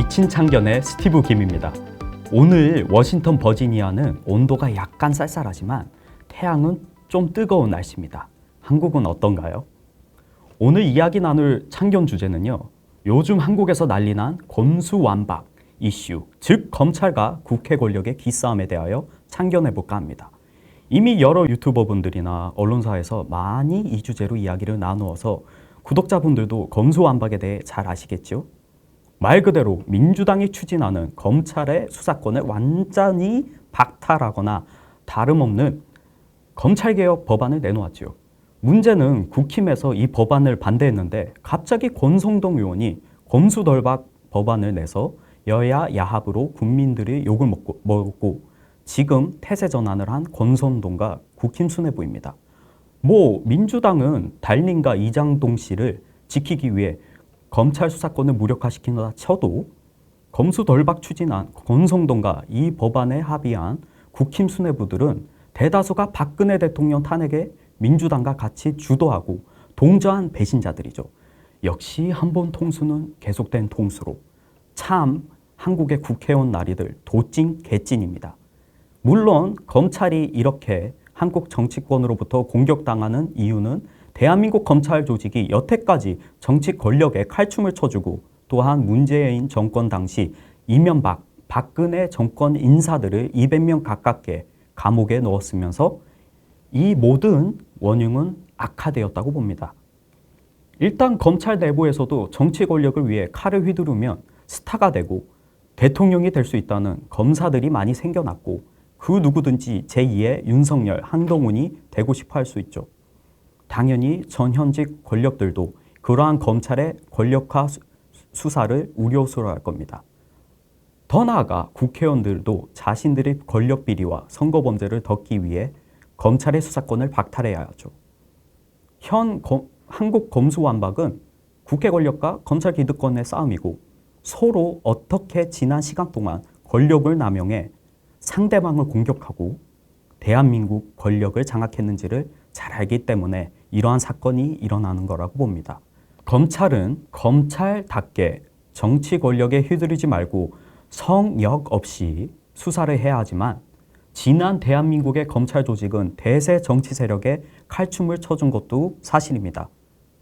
북친창견의 스티브 김입니다. 오늘 워싱턴 버지니아는 온도가 약간 쌀쌀하지만 태양은 좀 뜨거운 날씨입니다. 한국은 어떤가요? 오늘 이야기 나눌 창견 주제는요. 요즘 한국에서 난리난 검수완박 이슈, 즉 검찰과 국회 권력의 기싸움에 대하여 창견해볼까 합니다. 이미 여러 유튜버분들이나 언론사에서 많이 이 주제로 이야기를 나누어서 구독자분들도 검수완박에 대해 잘 아시겠죠? 말 그대로 민주당이 추진하는 검찰의 수사권을 완전히 박탈하거나 다름없는 검찰개혁 법안을 내놓았죠. 문제는 국힘에서 이 법안을 반대했는데 갑자기 권성동 의원이 검수덜박 법안을 내서 여야 야합으로 국민들이 욕을 먹고 지금 태세 전환을 한 권성동과 국힘 수뇌부입니다. 민주당은 달링과 이장동 씨를 지키기 위해 검찰 수사권을 무력화시킨다 쳐도 검수덜박 추진한 권성동과 이 법안에 합의한 국힘 수뇌부들은 대다수가 박근혜 대통령 탄핵에 민주당과 같이 주도하고 동조한 배신자들이죠. 역시 한번 통수는 계속된 통수로 참 한국의 국회의원 나리들 도찐 개찐입니다. 물론 검찰이 이렇게 한국 정치권으로부터 공격당하는 이유는 대한민국 검찰 조직이 여태까지 정치 권력에 칼춤을 쳐주고 또한 문재인 정권 당시 이명박, 박근혜 정권 인사들을 200명 가깝게 감옥에 넣었으면서 이 모든 원흉은 악화되었다고 봅니다. 일단 검찰 내부에서도 정치 권력을 위해 칼을 휘두르면 스타가 되고 대통령이 될 수 있다는 검사들이 많이 생겨났고 그 누구든지 제2의 윤석열, 한동훈이 되고 싶어 할 수 있죠. 당연히 전현직 권력들도 그러한 검찰의 권력화 수사를 우려스러워할 겁니다. 더 나아가 국회의원들도 자신들의 권력 비리와 선거 범죄를 덮기 위해 검찰의 수사권을 박탈해야 하죠. 한국 검수완박은 국회 권력과 검찰 기득권의 싸움이고 서로 어떻게 지난 시간 동안 권력을 남용해 상대방을 공격하고 대한민국 권력을 장악했는지를 잘 알기 때문에 이러한 사건이 일어나는 거라고 봅니다. 검찰은 검찰답게 정치 권력에 휘둘리지 말고 성역 없이 수사를 해야 하지만 지난 대한민국의 검찰 조직은 대세 정치 세력에 칼춤을 쳐준 것도 사실입니다.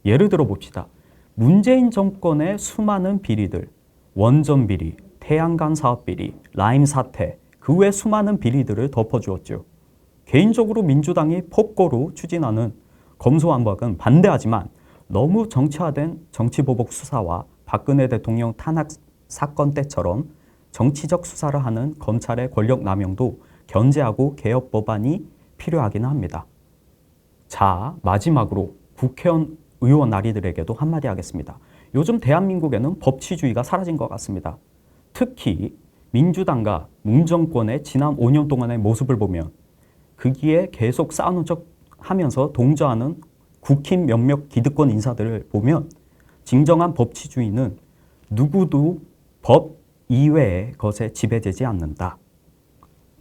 예를 들어 봅시다. 문재인 정권의 수많은 비리들, 원전 비리, 태양광 사업 비리, 라임 사태, 그 외 수많은 비리들을 덮어주었죠. 개인적으로 민주당이 폭거로 추진하는 검수완박은 반대하지만 너무 정치화된 정치보복 수사와 박근혜 대통령 탄핵 사건 때처럼 정치적 수사를 하는 검찰의 권력 남용도 견제하고 개혁 법안이 필요하기는 합니다. 자, 마지막으로 국회의원 의원 나리들에게도 한마디 하겠습니다. 요즘 대한민국에는 법치주의가 사라진 것 같습니다. 특히 민주당과 문정권의 지난 5년 동안의 모습을 보면 거기에 계속 싸우는 척 하면서 동조하는 국힘 몇몇 기득권 인사들을 보면 진정한 법치주의는 누구도 법 이외의 것에 지배되지 않는다.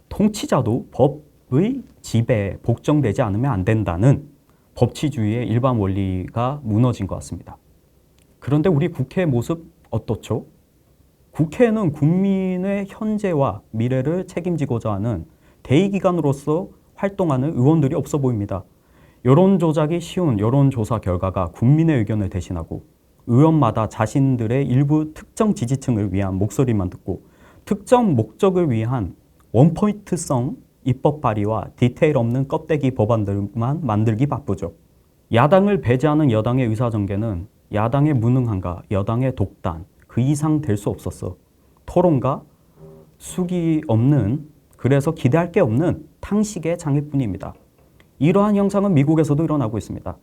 통치자도 법의 지배에 복종되지 않으면 안 된다는 법치주의의 일반 원리가 무너진 것 같습니다. 그런데 우리 국회의 모습 어떻죠? 국회는 국민의 현재와 미래를 책임지고자 하는 대의기관으로서 활동하는 의원들이 없어 보입니다. 여론 조작이 쉬운 여론조사 결과가 국민의 의견을 대신하고 의원마다 자신들의 일부 특정 지지층을 위한 목소리만 듣고 특정 목적을 위한 원포인트성 입법 발의와 디테일 없는 껍데기 법안들만 만들기 바쁘죠. 야당을 배제하는 여당의 의사전개는 야당의 무능함과 여당의 독단, 그 이상 될 수 없었어. 토론과 숙이 없는, 그래서 기대할 게 없는 탕식의 장애뿐입니다. 이러한 현상은 미국에서도 일어나고 있습니다.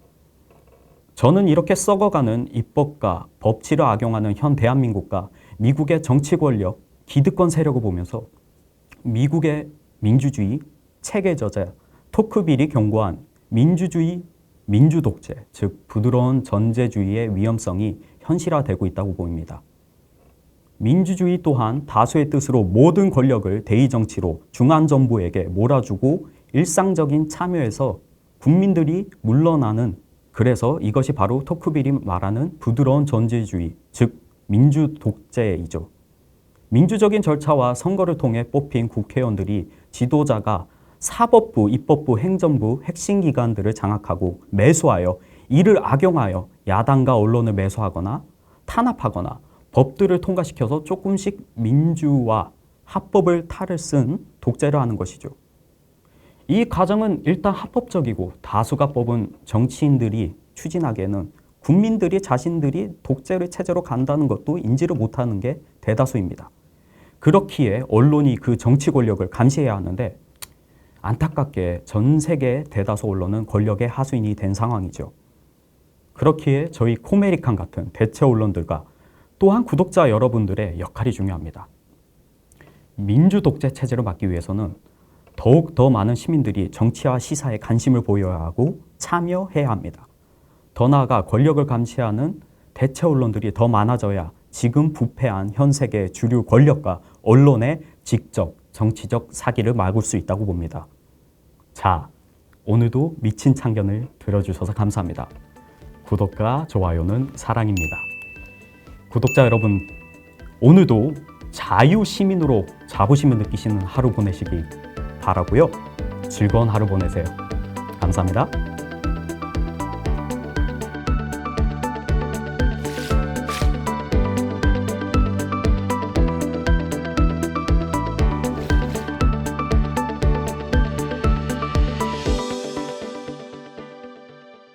저는 이렇게 썩어가는 입법과 법치를 악용하는 현 대한민국과 미국의 정치 권력, 기득권 세력을 보면서 미국의 민주주의, 체계 저자, 토크빌이 경고한 민주주의, 민주독재, 즉 부드러운 전제주의의 위험성이 현실화되고 있다고 보입니다. 민주주의 또한 다수의 뜻으로 모든 권력을 대의정치로 중앙정부에게 몰아주고 일상적인 참여에서 국민들이 물러나는, 그래서 이것이 바로 토크빌이 말하는 부드러운 전제주의, 즉 민주독재이죠. 민주적인 절차와 선거를 통해 뽑힌 국회의원들이 지도자가 사법부, 입법부, 행정부 핵심 기관들을 장악하고 매수하여 이를 악용하여 야당과 언론을 매수하거나 탄압하거나 법들을 통과시켜서 조금씩 민주화, 합법을 탈을 쓴 독재를 하는 것이죠. 이 과정은 일단 합법적이고 다수가 뽑은 정치인들이 추진하기에는 국민들이 자신들이 독재의 체제로 간다는 것도 인지를 못하는 게 대다수입니다. 그렇기에 언론이 그 정치 권력을 감시해야 하는데 안타깝게 전 세계 대다수 언론은 권력의 하수인이 된 상황이죠. 그렇기에 저희 코메리칸 같은 대체 언론들과 또한 구독자 여러분들의 역할이 중요합니다. 민주 독재 체제를 막기 위해서는 더욱 더 많은 시민들이 정치와 시사에 관심을 보여야 하고 참여해야 합니다. 더 나아가 권력을 감시하는 대체 언론들이 더 많아져야 지금 부패한 현 세계의 주류 권력과 언론의 직접 정치적 사기를 막을 수 있다고 봅니다. 자, 오늘도 미친 참견을 들어주셔서 감사합니다. 구독과 좋아요는 사랑입니다. 구독자 여러분, 오늘도 자유시민으로 자부심을 느끼시는 하루 보내시기 바라고요. 즐거운 하루 보내세요. 감사합니다.